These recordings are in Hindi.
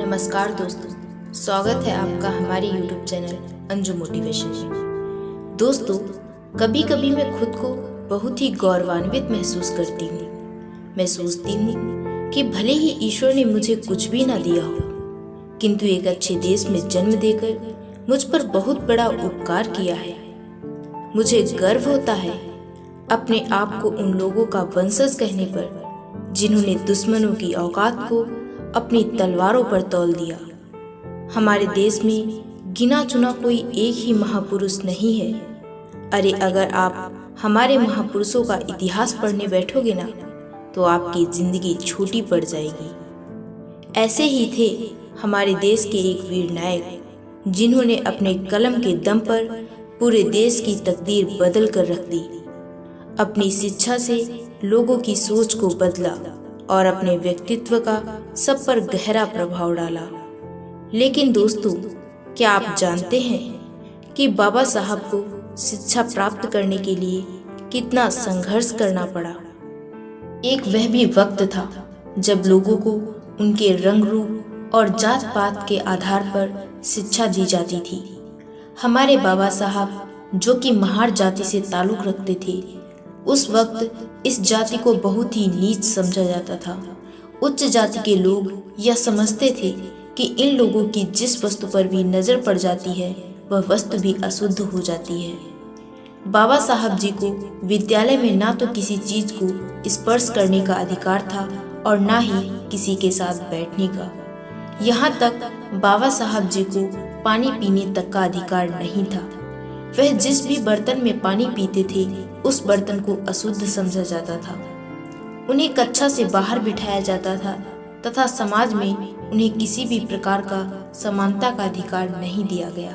नमस्कार दोस्तों, स्वागत है आपका हमारे YouTube चैनल अंजू मोटिवेशन में। दोस्तों, कभी कभी मैं खुद को बहुत ही गौरवान्वित महसूस करती हूँ। मैं सोचती हूँ कि भले ही ईश्वर ने मुझे कुछ भी ना दिया हो, किंतु एक अच्छे देश में जन्म देकर मुझ पर बहुत बड़ा उपकार किया है। मुझे गर्व होता है अपने आप को उन लोगों का वंशज कहने पर जिन्होंने दुश्मनों की औकात को अपनी तलवारों पर तौल दिया। हमारे देश में गिना चुना कोई एक ही महापुरुष नहीं है। अरे अगर आप हमारे महापुरुषों का इतिहास पढ़ने बैठोगे ना, तो आपकी जिंदगी छोटी पड़ जाएगी। ऐसे ही थे हमारे देश के एक वीर नायक, जिन्होंने अपने कलम के दम पर पूरे देश की तकदीर बदल कर रख दी। अपनी शिक्षा से लोगों की सोच को बदला और अपने व्यक्तित्व का सब पर गहरा प्रभाव डाला। लेकिन दोस्तों, क्या आप जानते हैं कि बाबा साहब को शिक्षा प्राप्त करने के लिए कितना संघर्ष करना पड़ा? एक वह भी वक्त था जब लोगों को उनके रंग रूप और जात पात के आधार पर शिक्षा दी जाती थी। हमारे बाबा साहब, जो कि महार जाति से ताल्लुक रखते थे, उस वक्त इस जाति को बहुत ही नीच समझा जाता था। उच्च जाति के लोग यह समझते थे कि इन लोगों की जिस वस्तु पर भी नजर पड़ जाती है, वह वस्तु भी अशुद्ध हो जाती है। बाबा साहब जी को विद्यालय में ना तो किसी चीज को स्पर्श करने का अधिकार था और ना ही किसी के साथ बैठने का। यहाँ तक बाबा साहब जी को पानी पीने तक का अधिकार नहीं था। वह जिस भी बर्तन में पानी पीते थे, उस बर्तन को अशुद्ध समझा जाता था। उन्हें कक्षा से बाहर बिठाया जाता था तथा समाज में उन्हें किसी भी प्रकार का समानता का अधिकार नहीं दिया गया।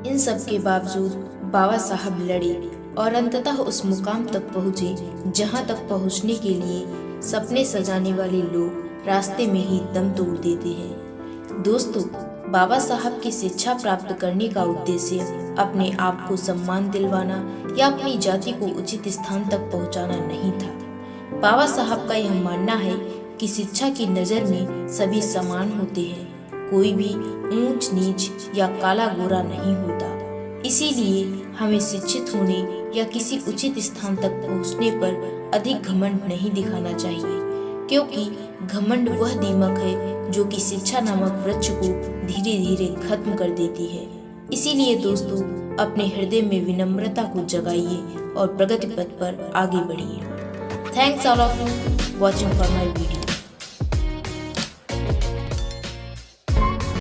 इन सब के बावजूद बाबा साहब लड़े और अंततः उस मुकाम तक पहुँचे जहाँ तक पहुँचने के लिए सपने सजाने वाले लोग रास्ते में ही दम तोड़ देते हैं। दोस्तों, बाबा साहब की शिक्षा प्राप्त करने का उद्देश्य अपने आप को सम्मान दिलवाना या अपनी जाति को उचित स्थान तक पहुंचाना नहीं था। बाबा साहब का यह मानना है कि शिक्षा की नज़र में सभी समान होते हैं, कोई भी ऊंच नीच या काला गोरा नहीं होता। इसीलिए हमें शिक्षित होने या किसी उचित स्थान तक पहुंचने पर अधिक घमंड नहीं दिखाना चाहिए, क्योंकि घमंड वह दीमक है जो कि शिक्षा नामक वृक्ष को धीरे धीरे खत्म कर देती है। इसीलिए दोस्तों, अपने हृदय में विनम्रता को जगाइए और प्रगति पथ पर आगे बढ़िए। Thanks all of you watching for my video.